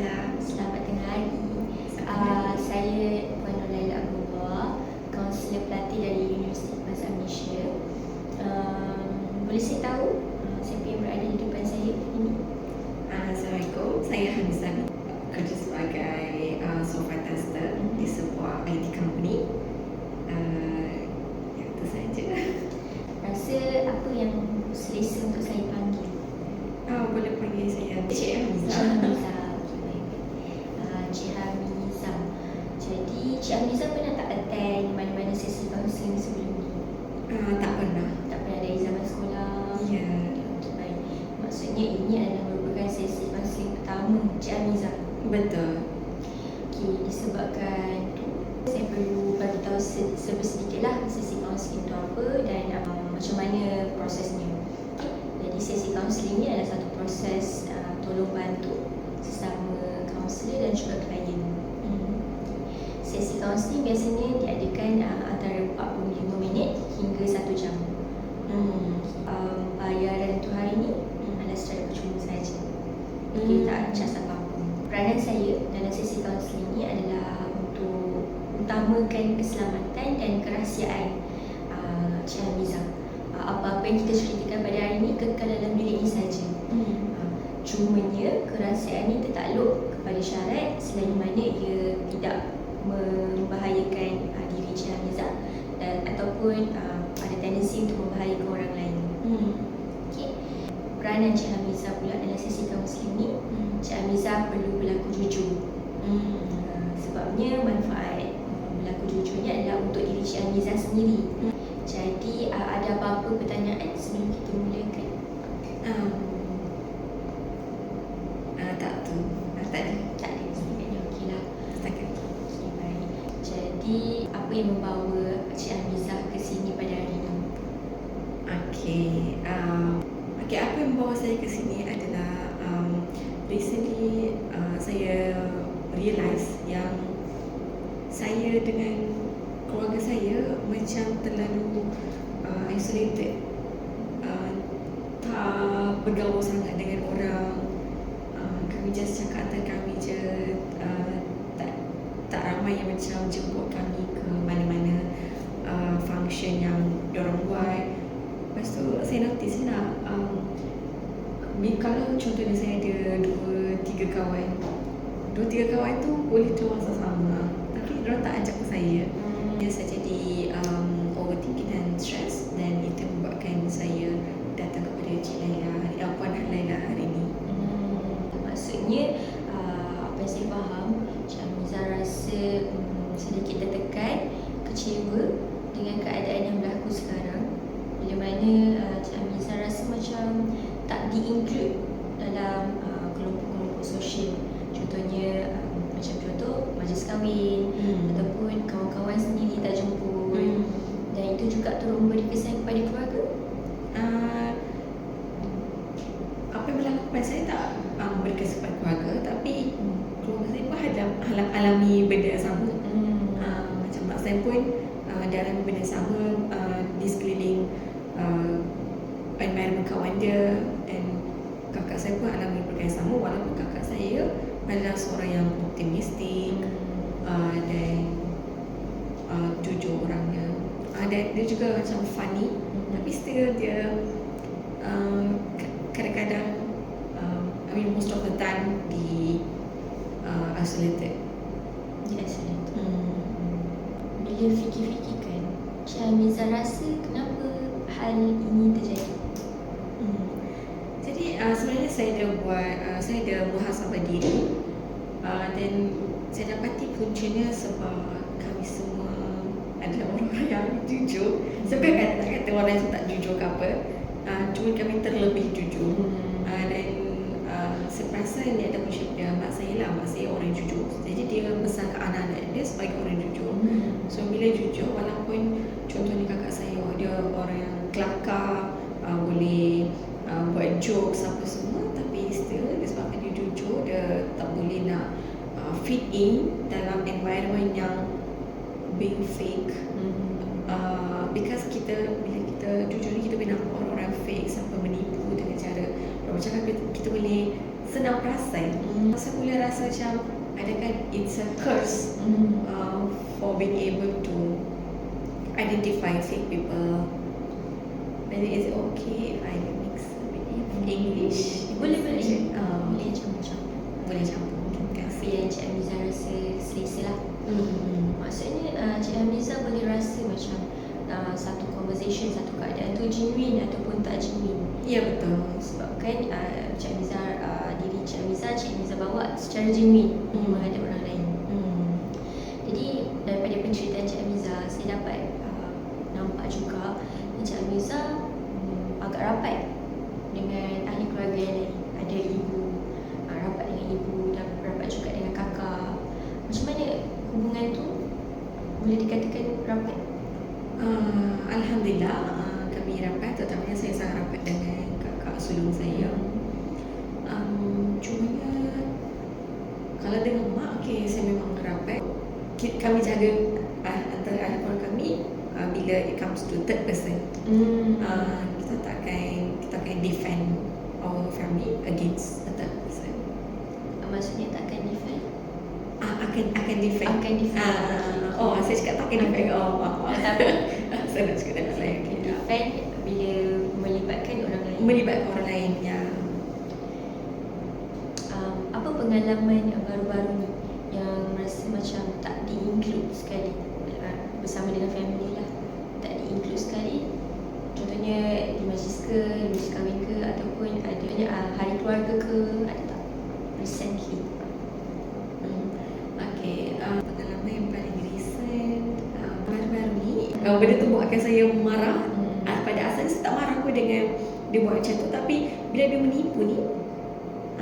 Waalaikumsalam. Selamat tengah hari. Saya Puan Nurlaila Abdullah, kaunselor pelatih dari Universiti Bahasa Malaysia. Boleh saya tahu siapa yang berada di depan saya ini? Assalamualaikum, saya Hamizah, kerja sebagai software tester di sebuah IT company. Itu saja. Rasa apa yang selesa untuk saya panggil? Boleh panggil saya Cik Hamizah. Hamizah. Cik Hamizah. Jadi Cik Hamizah pernah tak attend mana-mana sesi kaunseling sebelum ni? Tak pernah. Tak pernah dari zaman sekolah? Ya. Okey, baik. Maksudnya ini adalah merupakan sesi kaunseling pertama Cik Hamizah. Betul. Okey, disebabkan tu saya perlu bagi tahu sedikitlah sesi kaunseling itu apa dan macam mana prosesnya. Jadi sesi kaunseling ni adalah satu proses tolong bantu sesama kaunselor dan juga klien. Sesi kaunseling biasanya diadakan antara 45 minit hingga 1 jam. Bayaran untuk hari ini adalah secara percuma saja. Kita tak charge apa-apa. Peranan saya dalam sesi kaunseling ini adalah untuk utamakan keselamatan dan kerahsiaan Cik Hamizah. Apa-apa yang kita ceritakan pada hari ini kekal dalam bilik ini saja. Cumanya kerahsiaan ini tertakluk kepada syarat selagi mana ia tidak membahayakan diri Cik Hamizah dan ataupun ada tendensi untuk membahayakan orang lain. Okey. Peranan Cik Hamizah pula dalam sesi kaunseling ni, Cik Hamizah perlu berlaku jujur. Sebabnya manfaat berlaku jujur ni adalah untuk diri Cik Hamizah sendiri. Jadi ada apa-apa pertanyaan sebelum kita mulakan? Tak ada. Tak ada sebenarnya. Okeylah. Setakat. Okey, baik. Jadi apa yang membawa Cik Hamizah ke sini pada hari ini? Okey, apa yang membawa saya ke sini adalah recently saya realise yang saya dengan keluarga saya macam terlalu isolated, tak bergaul sangat dengan orang. Kami just cakap antara kami je, tak ramai yang macam jemput kami ke mana-mana function yang diorang buat. Lepas tu saya notice lah, kalau contohnya saya ada 2-3 kawan, 2-3 kawan tu boleh keluar sama-sama, tapi diorang tak ajak saya. Saya jadi overthinking dan stress, dan itu membuatkan saya datang kepada Cik Laila, Puan Laila hari ini. Maksudnya apa yang saya faham, Cik Hamizah rasa sedikit tertekan, kecewa dengan keadaan yang berlaku sekarang, bila mana Cik Hamizah rasa macam tak di-include dalam kelompok-kelompok sosial. Contohnya macam contoh majlis kahwin, ataupun kawan-kawan sendiri tak jemput. Dan itu juga turut memberi kesan kepada keluarga. Apa yang berlaku pada saya tak memberi kesan kepada keluarga, tapi keluarga saya pun alami benda yang sama. Macam mak saya pun dia alami benda yang sama di sekeliling environment kawan dia, dan kakak saya pun alami benda yang sama, walaupun kakak saya adalah seorang yang optimistik dan jujur orangnya. Dia juga macam funny, tapi still dia kadang-kadang most of the time isolated. Bila fikir-fikirkan, Cik Hamizah rasa kenapa hal ini terjadi? Jadi sebenarnya saya ada muhasabah diri, dan saya dapati puncanya sebab kami semua adalah orang-orang yang jujur. Sebenarnya tak kata orang yang tak jujur ke apa, cuma kami terlebih jujur. Dan saya perasan dia ada punca dia mak saya lah. Mak saya orang yang jujur, jadi dia besarkan anak-anak dia sebagai orang yang jujur. So bila jujur, walaupun contohnya kakak saya dia orang yang kelakar, boleh buat jokes apa semua, tapi still disebabkan dia jujur, dia tak boleh nak fit in dalam environment yang being fake. Because bila kita jujur ni, kita boleh nampak orang-orang fake sampai menipu dengan cara macam kita boleh senang perasan. Saya mula rasa macam adakah it's a curse for being able to identify fake people. Then is it okay if I mix a bit of English? Boleh Boleh campur-campur. boleh campur. Tapi yang Cik Hamiza rasa selesa lah. Maksudnya Cik Hamiza boleh rasa macam satu conversation, satu keadaan tu genuine ataupun tak genuine. Ya, betul. Sebab kan Cik Hamiza, diri Cik Hamiza bawa secara genuine menghadap orang lain. Jadi daripada penceritaan Cik Hamiza, saya dapat nampak juga Cik Hamiza agak rapat dengan ahli keluarga yang lain. Ada ibu, rapat dengan ibu, dan rapat juga dengan kakak. Macam mana hubungan tu boleh dikatakan rapat? Alhamdulillah, kami rapat, terutamanya saya sangat rapat dengan kakak sulung saya. Cuma kalau dengan mak, saya memang rapat. Kami jaga antara ahli keluarga kami bila it comes to third person. Kita akan defend our family against a third person. Maksudnya tak akan defend? Akan defend. Akan defend. Saya cakap tak akan defend. Tapi saya nak cakap dengan saya. defend bila melibatkan orang lain. Melibatkan orang lain, ya. Apa pengalaman baru-baru ni yang rasa macam tak di-include sekali bersama dengan family lah? Tak di-include sekali. Contohnya di majlis kahwin ke, ataupun adanya hari keluarga ke, ada tak recently? Pengalaman yang paling recent baru-baru ni, benda tu buatkan saya marah. Pada asalnya saya tak marah pun dengan dia buat macam tu, tapi bila dia menipu ni,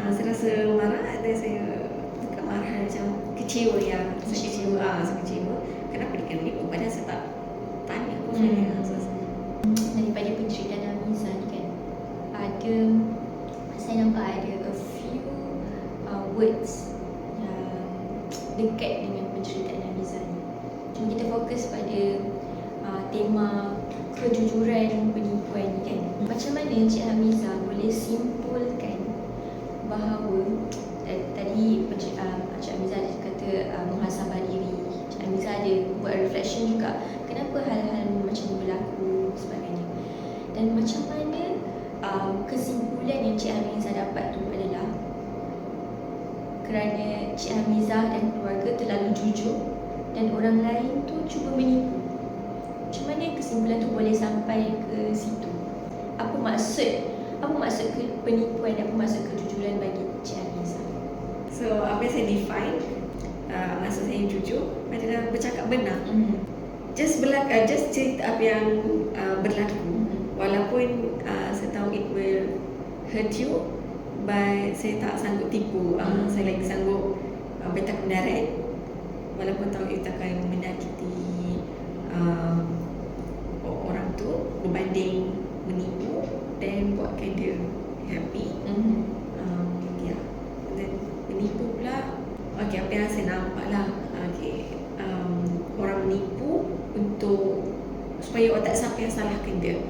saya rasa marah. Dan saya bukan marah, macam kecewa ya. Saya kecewa. Kenapa dia kena menipu? Padahal saya tak tanya pun sebenarnya. Daripada penceritaan Hamiza ni kan, saya nampak ada a few words yang dekat dengan penceritaan Hamiza ni. Cuma kita fokus pada tema kejujuran penipuan ni kan. Macam mana Cik Hamiza boleh simpulkan bahawa tadi Cik Hamiza ada kata muhasabah diri. Cik Hamiza ada buat reflection juga kenapa hal-hal macam ni berlaku sebagainya. Dan macam mana kesimpulan yang Cik Hamiza dapat tu adalah kerana Cik Hamiza dan keluarga terlalu jujur dan orang lain tu cuba menipu. Macam mana kesimpulan tu boleh sampai ke situ? Apa maksud penipuan, apa maksud kejujuran bagi Cik Hamiza? So, apa yang saya define, maksud saya jujur adalah bercakap benar. Just cerita apa yang berlaku. Walaupun saya tahu it will hurt you, but saya tak sanggup tipu. Saya lagi sanggup bercakap kebenaran, walaupun tahu itu akan menyakiti orang tu, berbanding menipu dan buatkan dia happy. Dan menipu pula, apa yang saya nampak lah, orang menipu untuk supaya orang tak sampai salahkan dia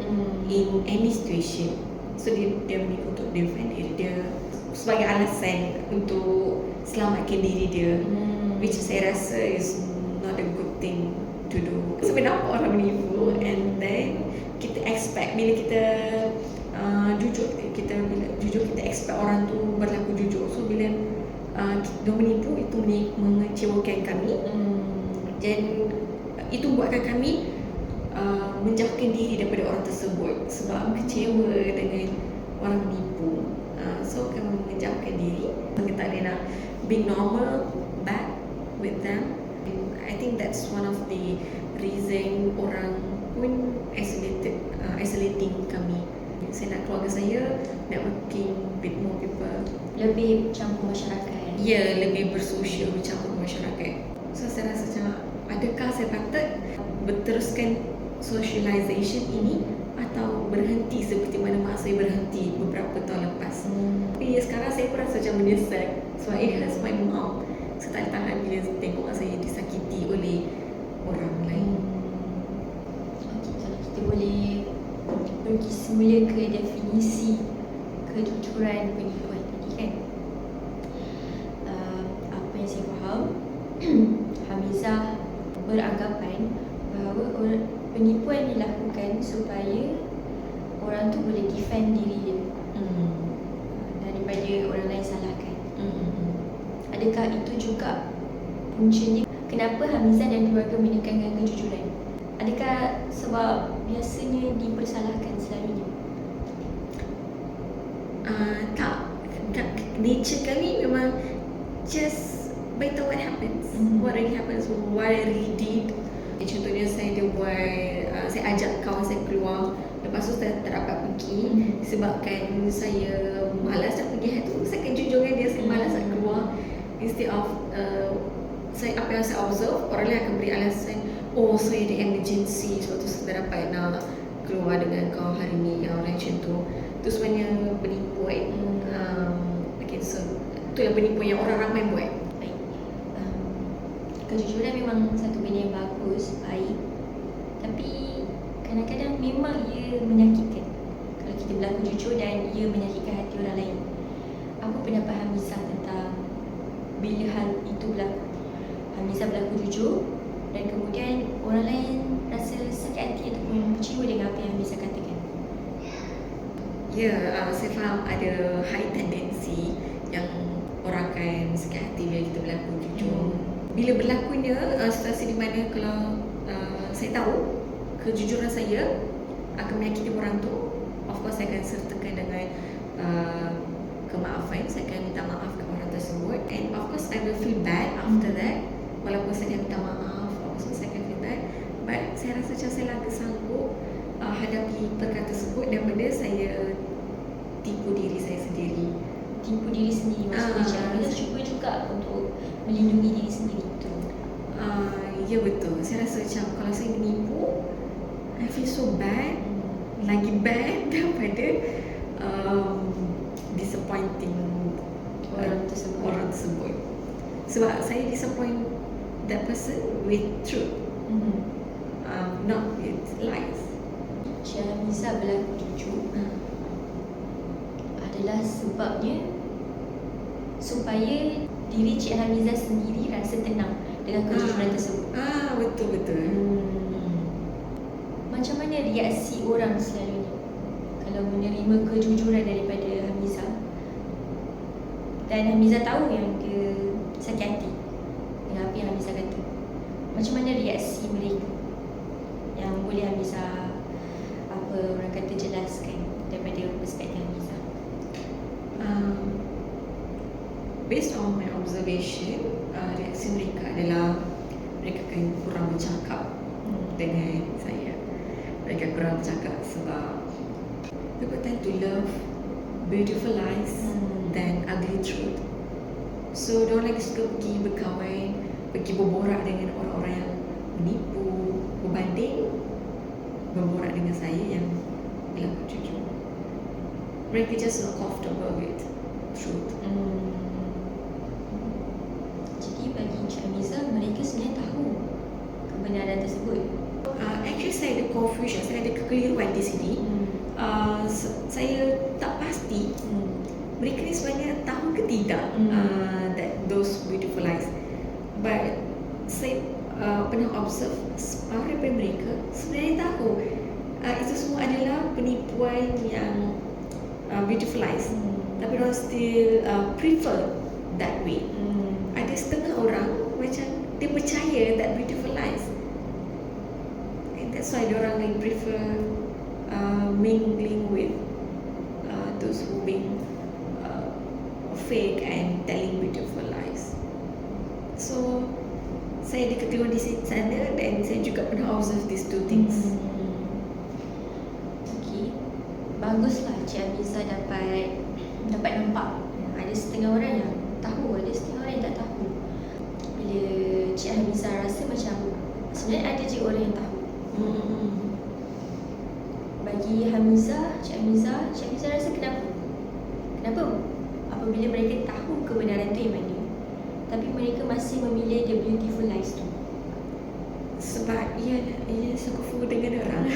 in any situation. So dia menipu untuk defend diri dia sebagai alasan untuk selamatkan diri dia, which saya rasa is not a good thing to do. Sebenarnya orang menipu, and then kita expect bila kita jujur kita expect orang tu berlaku jujur. So bila dia menipu, itu mengecewakan kami, dan itu buatkan kami menjauhkan diri daripada orang tersebut sebab kecewa dengan orang menipu. So kami menjauhkan diri. Kita tak boleh nak being normal back with them. And I think that's one of the reason orang pun isolating kami. Saya nak keluarga saya networking with more people, Lebih campur masyarakat. ya, lebih bersosial, bercampur masyarakat. So saya rasa macam, adakah saya patut berteruskan socialization ini atau berhenti seperti mana mak saya berhenti beberapa tahun lepas. Tapi sekarang saya pun rasa macam menyesal sebab it hurts my mom. Saya tak tahan bila tengok mak saya disakiti oleh orang lain. Okey, kalau kita boleh pergi semula ke definisi kejujuran penipuan tadi kan. beranggapan bahawa penipuan dilakukan supaya orang tu boleh defend diri dia daripada orang lain salahkan. Adakah itu juga puncanya kenapa Hamizah dan keluarga menekankan kejujuran? Adakah sebab biasanya dipersalahkan selalunya? Tak. Nature kami memang just beritahu what happens, what really happens, what I really did. Contohnya saya ada buat, saya ajak kawan saya keluar, lepas tu saya tak dapat pergi sebabkan saya malas nak pergi hari tu. Saya akan jujur dengan dia, saya malas nak keluar. Instead of apa yang saya observe, orang lain akan beri alasan, oh saya ada emergency sebab tu saya tak dapat nak keluar dengan kau hari ni, orang macam tu. Itu sebenarnya penipuan. Okay, so itulah penipuan yang orang ramai buat. Baik. Kejujuran memang satu benda yang bagus, baik. Tapi kadang-kadang memang ia menyakitkan kalau kita berlaku jujur dan ia menyakitkan hati orang lain. Apa pendapat Hamizah tentang bila hal itu berlaku? Hamizah berlaku jujur dan kemudian orang lain rasa sakit hati ataupun kecewa dengan apa yang Hamizah katakan. Ya, saya faham ada high tendency yang orang akan sakit hati bila kita berlaku jujur. Bila berlakunya situasi di mana kalau saya tahu kejujuran saya akan menyakiti orang tu, of course saya akan sertakan dengan kemaafan. Saya akan minta maaf kepada orang tersebut, and of course I will feel bad after that. Walaupun saya dah minta maaf, of course saya akan feel bad, but saya rasa macam saya lagi sanggup hadapi perkara tersebut daripada saya tipu diri saya sendiri. Tipu diri sendiri maksudnya Hamizah cuba juga untuk melindungi diri sendiri tu. Ya betul. Saya rasa macam kalau saya menipu, I feel so bad, lagi bad daripada disappointing orang tersebut. Sebab saya disappoint that person with truth, not with lies. Cik Hamizah berlaku jujur adalah sebabnya supaya diri Cik Hamizah sendiri rasa tenang dengan kejujuran tersebut. Betul. Macam mana reaksi orang selalunya kalau menerima kejujuran daripada Hamizah dan Hamizah tahu yang dia sakit hati dengan apa yang Hamizah kata? Macam mana reaksi mereka yang boleh Hamizah orang kata jelaskan daripada perspektif Hamizah? Based on my observation, reaksi mereka adalah mereka akan kurang bercakap dengan saya. Mereka kurang bercakap sebab people tend to love beautiful lies than ugly truth. So diorang lagi suka pergi berkawan, pergi berborak dengan orang-orang yang menipu berbanding berborak dengan saya yang berlaku jujur. Mereka just not comfortable with truth. Jadi bagi Cik Hamizah, mereka sebenarnya tahu kebenaran tersebut. Actually saya ada confusion, saya ada kekeliruan di sini. Saya tak pasti mereka ni sebenarnya tahu ke tidak that those beautiful lies. But saya pernah observe separuh daripada mereka sebenarnya tahu itu semua adalah penipuan yang beautiful lies, tapi orang still prefer that way. Ada setengah orang macam dia percaya that beautiful lies, and that's why orang lain prefer mingling with those who being fake and telling beautiful lies. So saya ada kekeliruan di sana dan saya juga pernah observe these two things. Okey. Baguslah Cik Hamizah dapat nampak ada setengah orang yang tahu, ada setengah orang yang tak tahu. Bila Cik Hamizah rasa macam sebenarnya ada je orang yang tahu. Bagi Cik Hamizah rasa kenapa? Apabila mereka tahu kebenaran tu yang mana, tapi mereka masih memilih the beautiful lies tu? Sebab ia sekufu dengan orang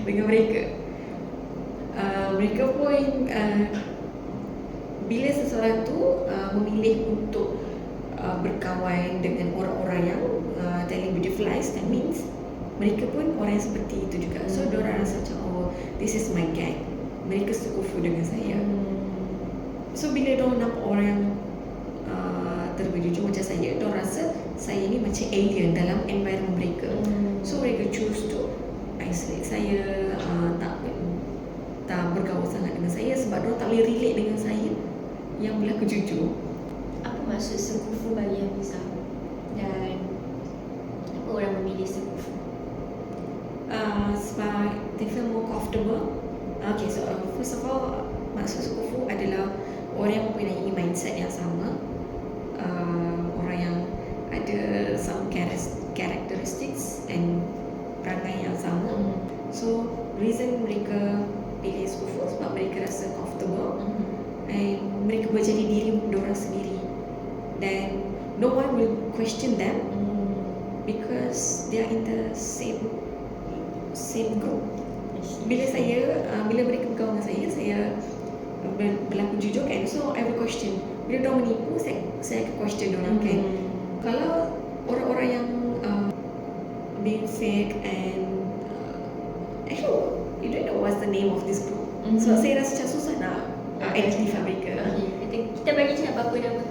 dengan mereka. Mereka pun bila seseorang tu memilih untuk berkawan dengan orang-orang yang telling beautiful lies, that means mereka pun orang yang seperti itu juga. So diorang rasa macam, oh, this is my gang, mereka sekufu dengan saya. So bila diorang nampak orang yang terbujur macam saya, diorang rasa saya ni macam alien dalam environment mereka. So mereka choose to isolate saya, tak bergaul sangat dengan saya sebab diorang tak boleh relate dengan saya yang berlaku jujur. Apa maksud sekufu bagi Hamiza? Dan kenapa orang memilih sekufu? Sebab they feel more comfortable. Okay, so first of all, maksud sekufu adalah orang yang mempunyai mindset yang sama, orang yang ada some characteristics and perangai yang sama. So reason mereka pilih sekufu sebab mereka rasa comfortable and mereka boleh jadi diri mereka sendiri, dan no one will question them because they are in the same group. Bila mereka berkawan dengan saya berlaku jujur kan, so I will question. Bila diorang menipu, saya akan question diorang kan. Kalau orang-orang yang being fake and actually you don't know what's the name of this group, so saya rasa macam susah nak identify mereka. Kita bagi cakap apa nama?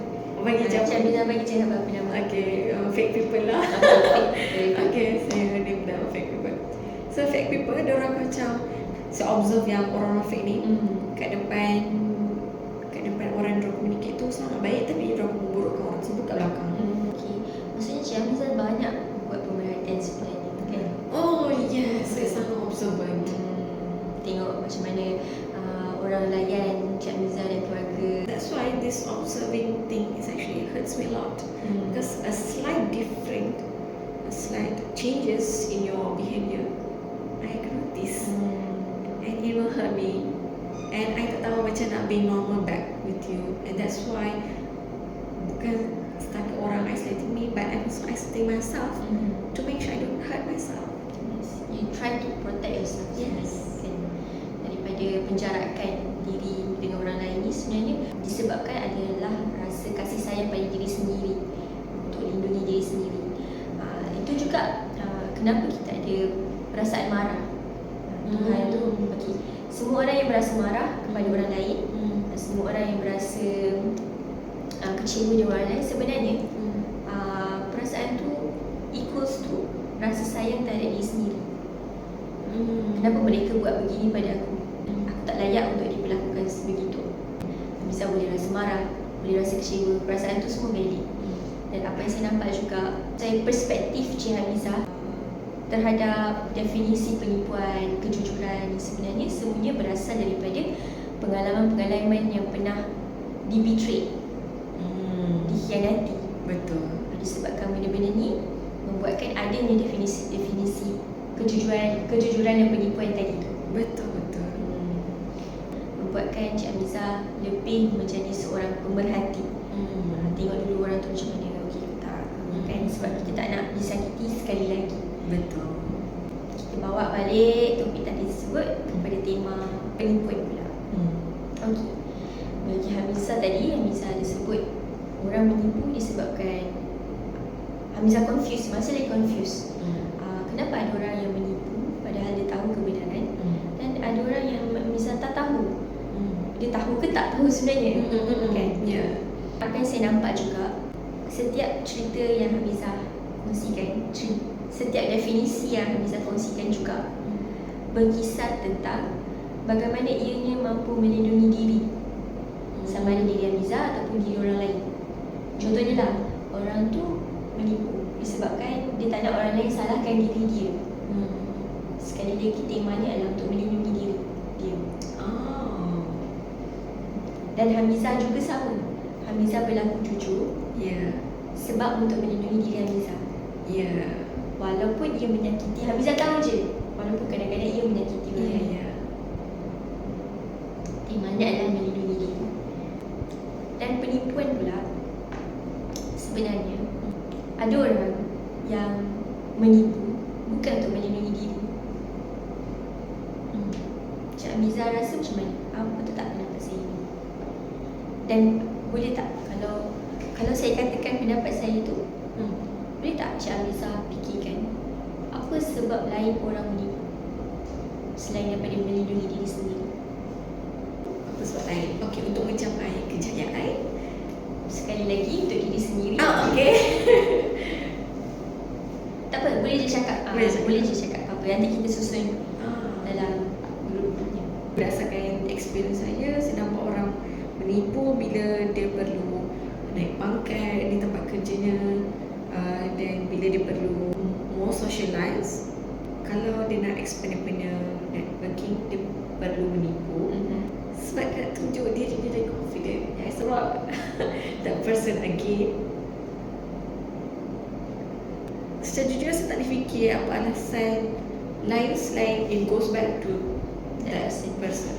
Bagi jawab. Macam Hamiza bagi cakap apa nama? Okay, fake people lah. Okay, saya name them fake people. So fake people, diorang macam saya observe yang orang-orang fake ni kat depan orang diorang communicate tu sangat baik, tapi diorang memburukkan orang tersebut kat belakang. Okay. Maksudnya Cik Hamiza banyak buat pemerhatian sebenarnya kan? Oh yes, saya sangat observant. Tengok macam mana orang layan Cik Hamiza dan keluarga. That's why this observing thing is actually hurts me a lot. Because a slight changes in your behavior, I can notice, and it will hurt me. And I tak tahu macam nak be normal back with you, and that's why bukan setakat orang isolating me, but I'm also isolating myself to make sure I don't hurt myself. Yes. You try to protect yourself. Yes. Kan? Daripada penjarakan diri dengan orang lain ni sebenarnya disebabkan adalah rasa kasih sayang pada diri sendiri, untuk lindungi diri sendiri. Itu juga kenapa kita ada perasaan marah. Tuhan tu bagi semua orang yang berasa marah kepada orang lain, semua orang yang berasa kecewa dengan orang lain, sebenarnya perasaan tu equals to rasa sayang terhadap diri sendiri. Kenapa mereka buat begini pada aku? Aku tak layak untuk diperlakukan sebegitu. Bisa boleh rasa marah, boleh rasa kecewa, perasaan tu semua valid. Dan apa yang saya nampak juga, saya perspektif Cik Hamiza terhadap definisi penipuan, kejujuran sebenarnya semuanya berasal daripada pengalaman-pengalaman yang pernah di-betray, dikhianati. Betul. Disebabkan benda-benda ni membuatkan adanya definisi kejujuran dan penipuan tadi tu. Betul. Membuatkan Cik Hamiza lebih menjadi seorang pemerhati. Tengok dulu orang tu macam mana, okey ke tak, kan? Sebab kita tak nak disakiti sekali lagi. Betul. Kita bawa balik topik tadi tersebut kepada tema penipuan pula. Okey. Bagi Hamiza tadi, Hamiza ada sebut orang menipu disebabkan Hamiza confused, masa dia confused. Kenapa ada orang yang menipu padahal dia tahu kebenaran, dan ada orang yang Hamiza tak tahu. Dia tahu ke tak tahu sebenarnya. Kan? Ya. Apa yang saya nampak juga, setiap cerita yang Hamiza kongsikan, setiap definisi yang Hamiza kongsikan juga berkisar tentang bagaimana ianya mampu melindungi diri, sama ada diri Hamiza ataupun diri orang lain. Contohnya lah, orang tu menipu disebabkan dia tak nak orang lain salahkan diri dia. Sekali lagi temanya adalah untuk melindungi diri dia. Dan Hamiza juga sama. Hamiza berlaku jujur sebab untuk melindungi diri Hamiza. Walaupun ia menyakiti, Hamiza tahu je, walaupun kadang-kadang ia menyakiti orang lain. Temanya adalah melindungi diri. Dan penipuan pula, sebenarnya ada orang yang menipu bukan untuk melindungi diri. Cik Hamiza rasa macam mana? Apa tu tak kenapa saya ini? Dan boleh tak, kalau Kalau saya katakan pendapat saya tu, boleh tak Cik Hamiza fikirkan apa sebab lain orang menipu selain daripada melindungi diri sendiri? Apa sebab lain? Okey, untuk mencapai kejayaan. Sekali lagi untuk diri sendiri. Okey. Tak apa, boleh je cakap. Boleh je cakap apa. Nanti kita susun dalam grup-grupnya. Berdasarkan experience saya nampak orang menipu bila dia perlu naik pangkat di tempat kerjanya, dan bila dia perlu more socialize. Kalau dia nak expand dia punya networking, dia perlu menipu sebab nak tunjuk diri dia lagi confident. Sebab that person again. Secara jujur saya tak boleh fikir apa alasan lain selain it goes back to that person.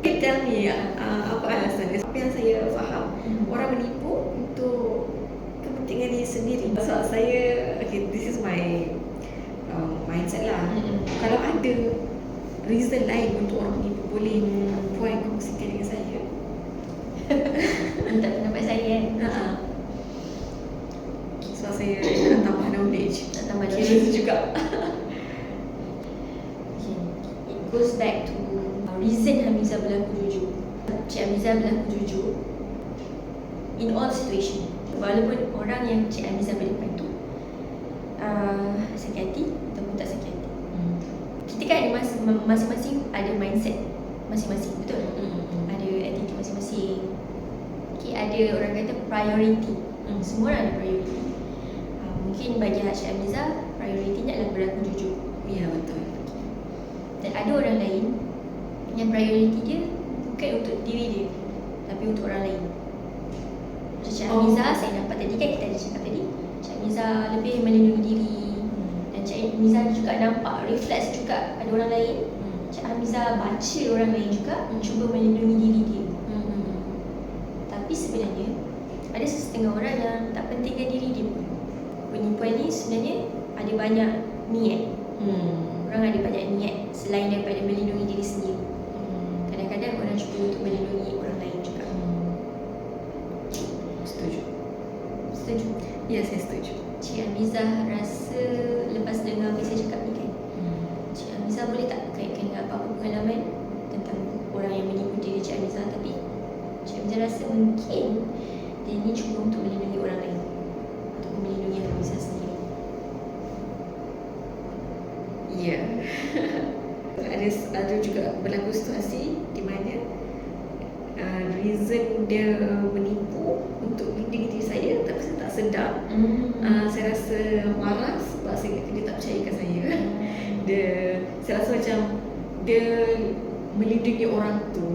Okay, tell me apa alasannya. Apa yang saya faham, orang menipu untuk kepentingan diri sendiri. Sebab saya, okay, this is my mindset lah. Kalau ada reason lain untuk orang menipu, boleh puan kongsikan dengan saya. Minta pendapat saya kan. Sebab saya nak tambah knowledge. Nak tambah Kira knowledge juga. Okay. It goes back to reason Hamiza berlaku jujur. Cik Hamiza berlaku jujur in all situation. Walaupun orang yang Cik Hamiza berdepan tu sakit hati ataupun tak sakit hati. Kita kan ada masing-masing ada mindset masing-masing, betul? Ada attitude masing-masing. Okay, ada orang kata priority. Semua orang ada priority. Mungkin bagi Cik Hamiza, prioritinya adalah berlaku jujur. Ya, betul. Dan ada orang lain yang prioriti dia bukan untuk diri dia, tapi untuk orang lain. Macam Cik Hamiza, saya nampak tadi kan kita ada cakap tadi, Cik Hamiza lebih melindungi diri. Dan Cik Hamiza juga nampak refleks juga pada orang lain. Cik Hamiza baca orang lain juga, cuba melindungi diri dia. Tapi sebenarnya ada setengah orang yang tak pentingkan diri dia pun. Penipuan ni sebenarnya ada banyak niat. Orang ada banyak niat selain daripada melindungi diri sendiri. Kadang-kadang orang cuba untuk melindungi orang lain juga. Setuju. Setuju? Ya, saya setuju. Cik Hamiza rasa lepas dengar apa saya cakap ni kan, Cik Hamiza boleh tak kaitkan dengan apa-apa pengalaman tentang orang yang menipu diri Cik Hamiza, tapi Cik Hamiza rasa mungkin dia ni cuba untuk melindungi orang lain atau melindungi Hamiza sendiri. Ya. Ada juga berlaku situasi di mana reason dia menipu untuk melindungi diri saya, tapi saya tak sedar. Saya rasa marah sebab dia tak percayakan saya. Saya rasa macam dia melindungi orang tu,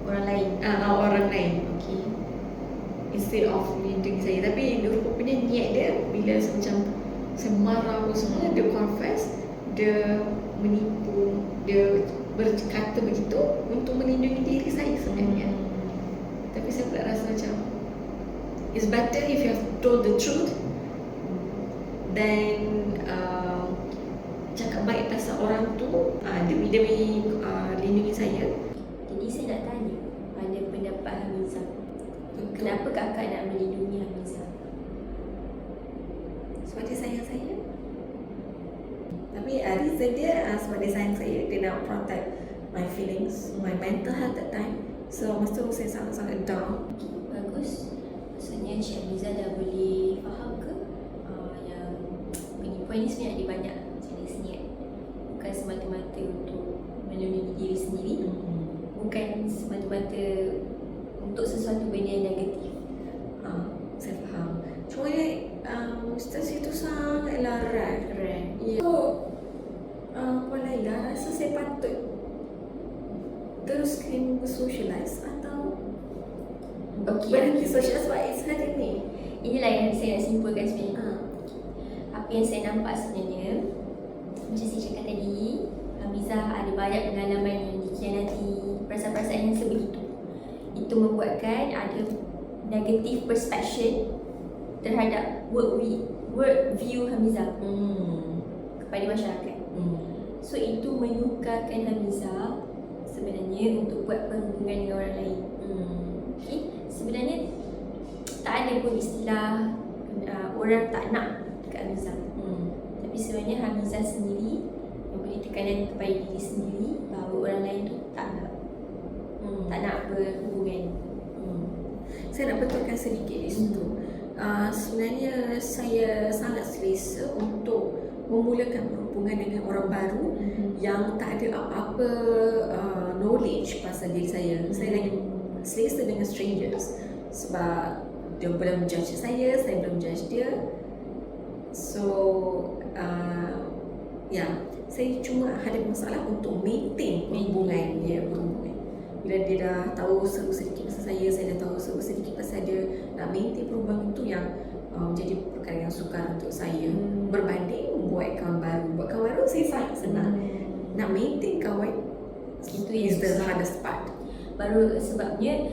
Orang lain. orang lain, Okay. instead of melindungi saya. Tapi rupanya niat dia bila macam saya marah apa semua, dia confess, dia menipu, dia berkata begitu untuk melindungi diri saya sebenarnya. Tapi saya pula rasa macam it's better if you have told the truth than cakap baik pasal orang tu demi lindungi saya. Jadi saya nak tanya pada pendapat Hamiza, kenapa kakak nak melindungi Hamiza? Sebab dia sayang saya. Tapi reason dia sebab dia sayang saya, dia nak protect my feelings, my mental health that time. So masa tu saya sangat-sangat down. Bagus. Maksudnya Cik Hamiza dah boleh faham ke yang penipuan ni sebenarnya ada banyak jenis niat. Bukan semata-mata untuk melindungi diri sendiri, bukan semata-mata untuk sesuatu benda yang negatif. Saya faham. Cuma situasi itu sangatlah rare. Ya. So, Puan Laila rasa saya patut teruskan bersocialize atau berhenti socialize sebab it's hari ni. Inilah yang saya nak simpulkan sebenarnya. Apa yang saya nampak sebenarnya, macam saya cakap tadi, Hamiza ada banyak pengalaman yang dikhianati, perasaan-perasaan yang sebegitu. Itu membuatkan ada negative perception terhadap work view Hamiza kepada masyarakat. So itu menyukarkan Hamiza sebenarnya untuk buat perhubungan dengan orang lain. Okay? Sebenarnya tak ada ada pun istilah orang tak nak dekat Hamiza. Tapi sebenarnya Hamiza sendiri memberi tekanan kepada diri sendiri bahawa orang lain tu tak nak berhubungan. Saya nak betulkan sedikit di situ. Sebenarnya saya sangat selesa untuk memulakan perhubungan dengan orang baru yang tak ada apa-apa knowledge pasal diri saya. Saya lagi selesa dengan strangers sebab dia boleh menjudge saya boleh menjudge dia. So saya cuma ada masalah untuk maintain perhubungan dia. Bila dia dah tahu sedikit pasal saya dah tahu sedikit pasal dia, nak maintain perhubungan itu yang jadi perkara yang sukar untuk saya berbanding buat kawan baru. Buat kawan baru saya sangat senang. Nak maintain kawan itu is the hardest part. Baru sebabnya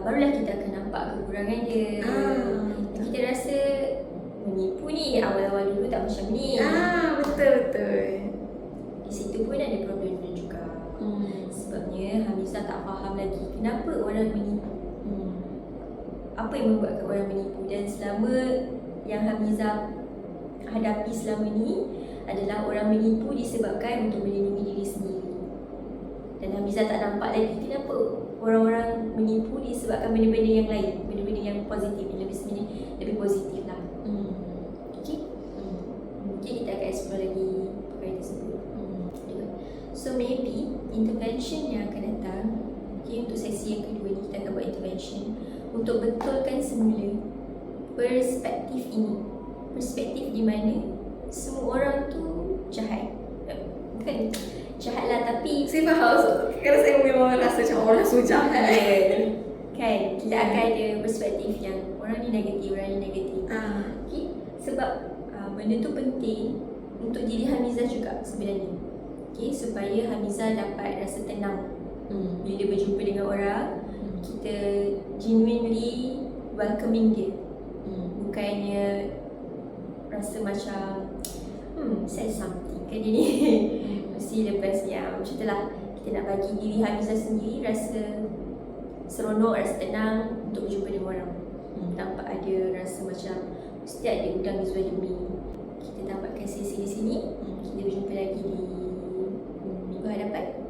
barulah kita akan nampak kekurangan dia. Kita rasa menipu ni awal-awal dulu tak macam ni. Betul. Di situ pun ada problem dia juga. Sebabnya Hamiza tak faham lagi kenapa orang menipu. Apa yang membuatkan orang menipu, dan selama yang Hamiza hadapi selama ni adalah orang menipu disebabkan untuk melindungi diri sendiri. Dan Hamiza tak nampak lagi kenapa orang-orang menipu disebabkan benda-benda yang lain, benda-benda yang positif, lebih positif lah. Okay? Mungkin kita akan explore lagi perkara tersebut. So maybe intervention yang akan datang, untuk sesi yang kedua ni kita akan buat intervention untuk betulkan semula perspektif ini. Perspektif di mana semua orang tu jahat. Bukan jahat lah, tapi Saya faham. Kerana saya memang rasa macam orang semua jahat. kan kita akan ada perspektif yang orang ni negatif. Okay? Sebab benda tu penting untuk diri Hamiza juga sebenarnya. Okay? Supaya Hamiza dapat rasa tenang bila dia berjumpa dengan orang. Kita genuinely welcoming dia, bukannya rasa macam say something kan dia ni. Mesti lepas macam tu lah. Kita nak bagi diri Hamiza sendiri rasa seronok, rasa tenang untuk berjumpa dengan orang, tanpa ada rasa macam mesti ada udang di Zulmi. Kita dapatkan sesi di sini. Kita berjumpa lagi di minggu hadapan.